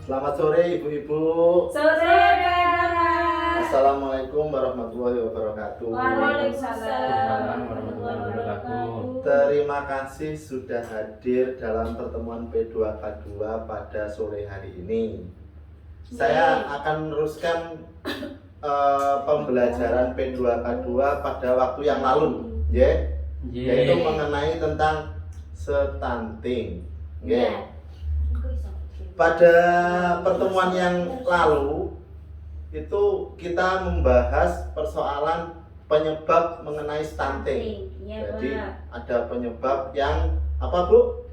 Selamat sore ibu-ibu. Sore Bapak. Assalamualaikum warahmatullahi wabarakatuh. Waalaikumsalam warahmatullahi wabarakatuh. Terima kasih sudah hadir dalam pertemuan P2K2 pada sore hari ini. Saya akan meneruskan pembelajaran P2K2 pada waktu yang lalu, yaitu mengenai tentang stunting. Pada pertemuan yang lalu itu kita membahas persoalan penyebab mengenai stunting. Jadi ada penyebab yang apa, Bu?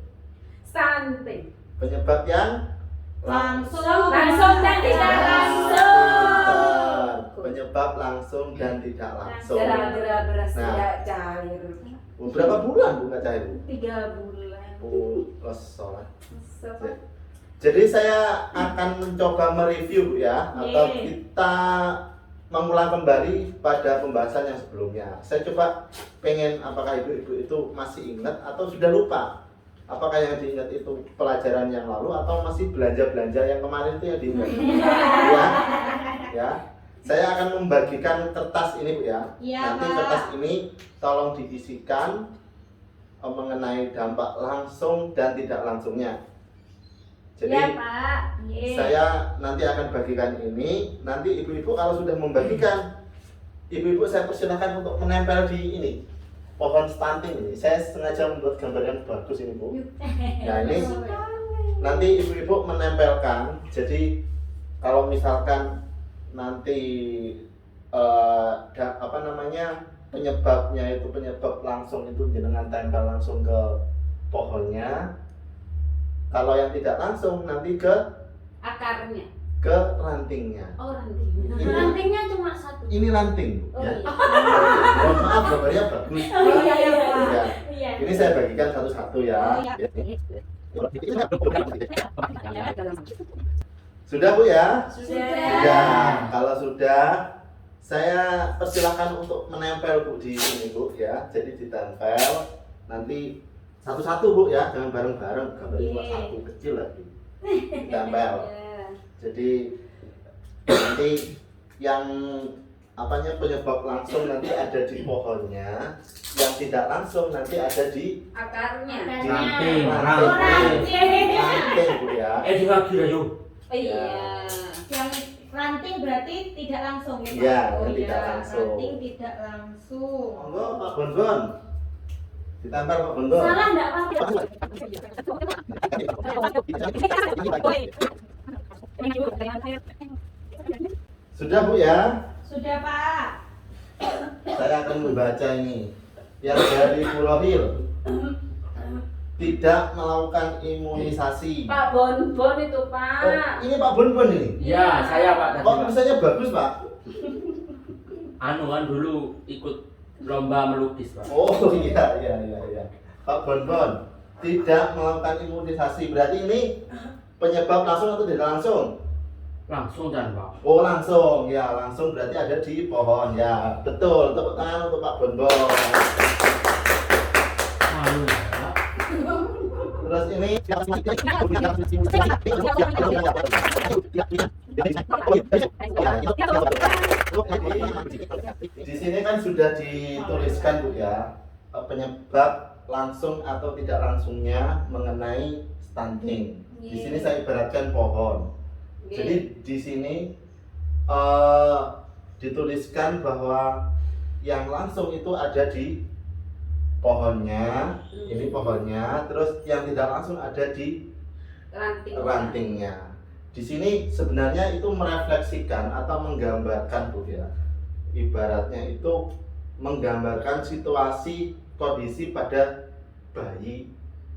Stunting. Penyebab yang Langsung dan tidak langsung. Penyebab langsung dan tidak langsung. Gara-gara beras Nah. tidak cair. Berapa bulan Bu nggak cair? 3 bulan. Sholat. Jadi saya akan mencoba mereview ya, atau kita mengulang kembali pada pembahasan yang sebelumnya. Saya coba pengen apakah ibu-ibu itu masih ingat atau sudah lupa. Apakah yang diingat itu pelajaran yang lalu atau masih belanja-belanja yang kemarin itu yang diingat? Ya. Saya akan membagikan kertas ini Bu ya. Nanti kertas ini tolong diisikan mengenai dampak langsung dan tidak langsungnya. Jadi Pak. saya nanti akan bagikan ini. Nanti ibu-ibu kalau sudah membagikan, ibu-ibu saya persilahkan untuk menempel di ini pohon stunting ini. Saya sengaja membuat gambar yang bagus ini Bu. Nah ini nanti ibu-ibu menempelkan. Jadi kalau misalkan nanti penyebabnya itu penyebab langsung itu jenengan tempel langsung ke pohonnya. Kalau yang tidak langsung nanti ke Akarnya. ke rantingnya. Oh, ranting. Rantingnya cuma satu. Ini ranting, Oh, ya. iya. Mohon maaf gambarnya bagus. Ya. Iya. Ini saya bagikan satu-satu ya. Sudah Bu ya? Sudah. Kalau sudah, saya persilahkan untuk menempel Bu di sini Bu ya. Jadi ditempel. Nanti satu-satu Bu ya, jangan bareng-bareng. Gambar cuma satu kecil lagi. Ditempel. Jadi nanti yang penyebab langsung nanti ada di pohonnya, yang tidak langsung nanti ada di Akarnya. ranting Bu ya. Dibagi ayo. Iya. Yang ranting berarti tidak langsung ya Pak? Iya, Oh, yang tidak iya. langsung. Ranting tidak langsung. Monggo Pak Bonbon. Ditempel Pak Bonbon. Salah enggak Pak? Sudah Bu ya? Sudah Pak. Saya akan membaca ini. Yang dari Purohil tidak melakukan imunisasi. Pak Bonbon itu, Pak. Oh, ini Pak Bonbon ini. Ya, saya Pak tadi. Kok Pak. tulisannya bagus Pak? Anu kan dulu ikut lomba melukis Pak. Oh iya. Pak Bonbon tidak melakukan imunisasi. Berarti ini penyebab langsung atau tidak langsung? Langsung dan Pak. Oh langsung, ya langsung berarti ada di pohon ya. Betul, tepuk tangan untuk Pak Bonbon. Malu ya. Terus ini di sini kan sudah dituliskan Bu ya, penyebab langsung atau tidak langsungnya mengenai stunting. Di sini saya ibaratkan pohon. Jadi di sini dituliskan bahwa yang langsung itu ada di pohonnya, ini pohonnya, terus yang tidak langsung ada di rantingnya. Di sini sebenarnya itu merefleksikan atau menggambarkan Bu ya. Ibaratnya itu menggambarkan situasi kondisi pada bayi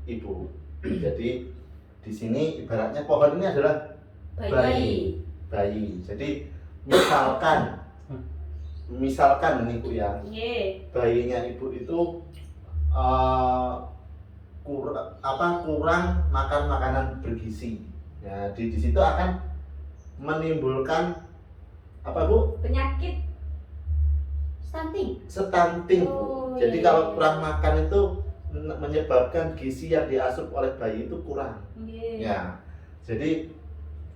ibu. Jadi di sini ibaratnya pohon ini adalah bayi. Jadi misalkan ini Bu ya, bayinya ibu itu kurang makan makanan bergizi. Ya, di situ akan menimbulkan apa Bu? Penyakit Stunting. Stunting Bu. Oh, Jadi iya, kalau iya. kurang makan itu menyebabkan gizi yang diasup oleh bayi itu kurang. Nggih. Ya. Jadi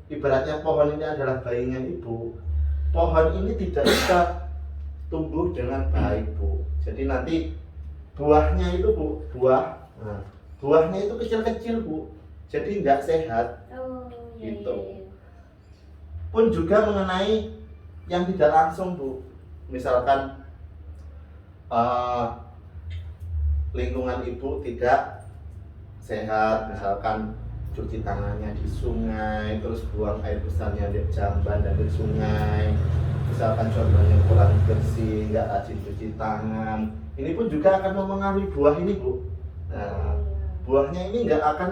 ibaratnya pohon ini adalah bayinya ibu, pohon ini tidak bisa tumbuh dengan baik Bu. Jadi nanti buahnya itu Bu, buahnya itu kecil-kecil Bu, jadi nggak sehat. Oh, iya, Gitu. iya, iya. Pun juga mengenai yang tidak langsung Bu, misalkan lingkungan ibu tidak sehat, misalkan cuci tangannya di sungai, terus buang air besarnya di jamban dan di sungai, misalkan contohnya kurang bersih, nggak rajin cuci tangan, ini pun juga akan mempengaruhi buah ini Bu. Nah, buahnya ini nggak akan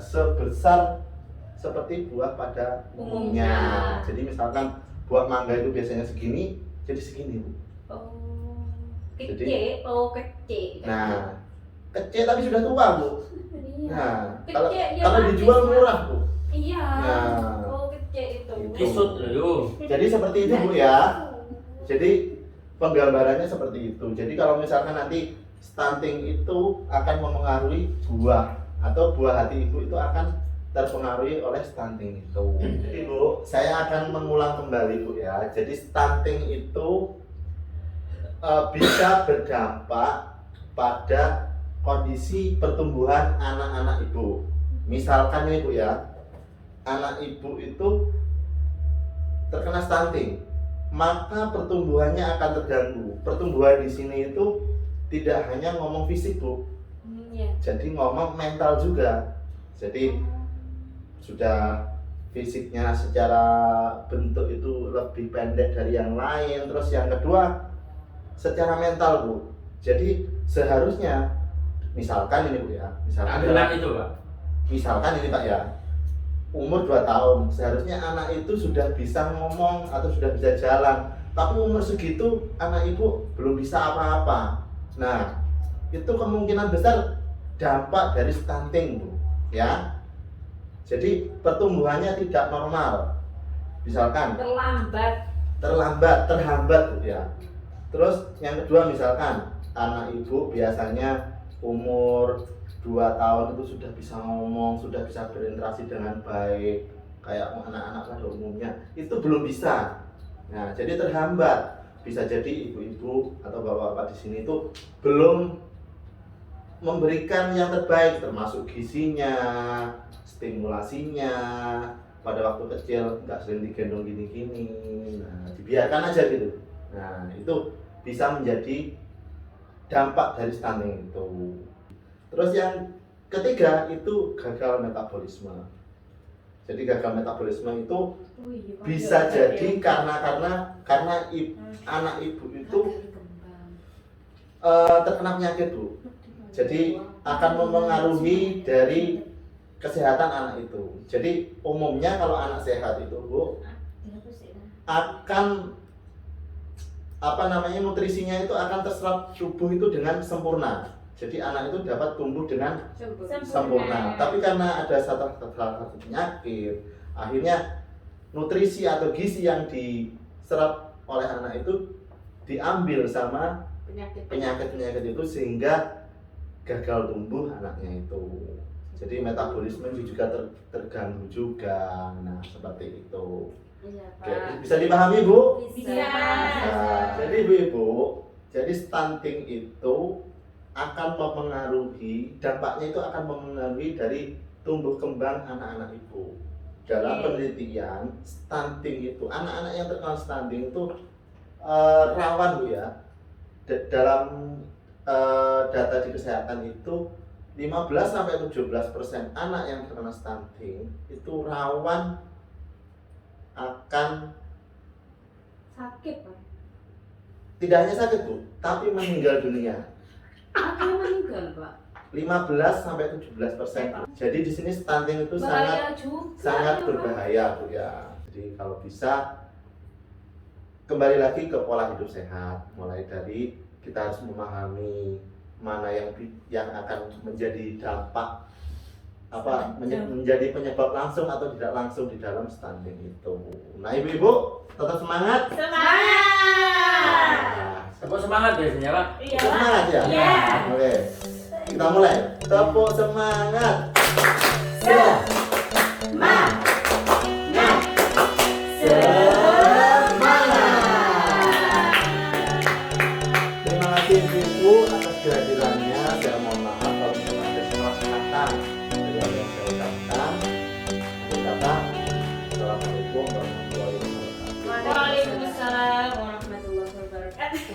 sebesar seperti buah pada umumnya. Jadi misalkan buah mangga itu biasanya segini, jadi segini Bu. Oh, Jadi- kecil. Nah, kecil tapi sudah tua Bu. Iya. Nah, Kecil, ya, kalau manis, dijual Pak. murah Bu. Iya. Nah. Oh, kecil itu. Gitu. Kisut loh yo. Jadi seperti itu Bu ya. Jadi penggambarannya seperti itu. Jadi kalau misalkan nanti stunting itu akan mempengaruhi buah atau buah hati ibu itu akan terpengaruhi oleh stunting itu. Jadi Bu, saya akan mengulang kembali Bu ya. Jadi stunting itu bisa berdampak pada kondisi pertumbuhan anak-anak ibu. Misalkan ini Bu ya, anak ibu itu terkena stunting, maka pertumbuhannya akan terganggu. Pertumbuhan di sini itu tidak hanya ngomong fisik Bu, Iya. jadi ngomong mental juga. Jadi sudah fisiknya secara bentuk itu lebih pendek dari yang lain. Terus yang kedua secara mental Bu. Jadi seharusnya misalkan ini Bu ya, Adelan itu Pak. misalkan ini Pak ya, umur 2 tahun, seharusnya anak itu sudah bisa ngomong atau sudah bisa jalan, tapi umur segitu anak ibu belum bisa apa-apa. Nah, itu kemungkinan besar dampak dari stunting Bu ya. Jadi pertumbuhannya tidak normal, misalkan terhambat Bu ya. Terus yang kedua misalkan anak ibu biasanya umur 2 tahun itu sudah bisa ngomong, sudah bisa berinteraksi dengan baik kayak anak-anak pada umumnya, itu belum bisa. Nah, jadi terhambat. Bisa jadi ibu-ibu atau bapak-bapak di sini itu belum memberikan yang terbaik, termasuk gizinya, stimulasinya. Pada waktu kecil nggak sering digendong gini-gini, nah dibiarkan aja gitu. Nah, itu bisa menjadi dampak dari stunting itu. Terus yang ketiga itu gagal metabolisme. Jadi gagal metabolisme itu bisa jadi karena anak ibu itu terkena penyakit Bu. Jadi akan mempengaruhi dari kesehatan anak itu. Jadi umumnya kalau anak sehat itu Bu akan nutrisinya itu akan terserap tubuh itu dengan sempurna. Jadi anak itu dapat tumbuh dengan sempurna. Tapi karena ada satu penyakit, akhirnya nutrisi atau gizi yang diserap oleh anak itu diambil sama penyakit-penyakit itu sehingga gagal tumbuh anaknya itu. Jadi metabolisme juga terganggu juga. Nah, seperti itu. Iya, Oke, Pak. bisa dipahami Bu? Bisa. Nah, jadi ibu-ibu, jadi stunting itu akan mempengaruhi, dampaknya itu akan mempengaruhi dari tumbuh kembang anak-anak ibu. Dalam penelitian, stunting itu, anak-anak yang terkena stunting itu rawan Bu ya. Dalam data di kesehatan itu 15-17% anak yang terkena stunting itu rawan akan Sakit, Pak. tidak hanya sakit Bu, tapi meninggal dunia. Apa yang meninggal, Pak? 15-17%. Jadi di sini stunting itu Bahaya juga. sangat ya, Pak. berbahaya Bu ya. Jadi kalau bisa kembali lagi ke pola hidup sehat. Mulai dari kita harus memahami mana yang akan menjadi dampak menjadi penyebab langsung atau tidak langsung di dalam stunting itu. Nah, ibu-ibu tetap semangat. Semangat. Nah, Tepuk semangat biasanya Pak. Iya. semangat ya. Iya. Oke. Kita mulai. Tepuk semangat. Semangat. Ibu atas kehadirannya. Saya mohon maaf kalau misalnya ada salah kata dari apa yang saya ucapkan. Akhir kata, Assalamualaikum warahmatullahi wabarakatuh. Waalaikumsalam warahmatullahi wabarakatuh.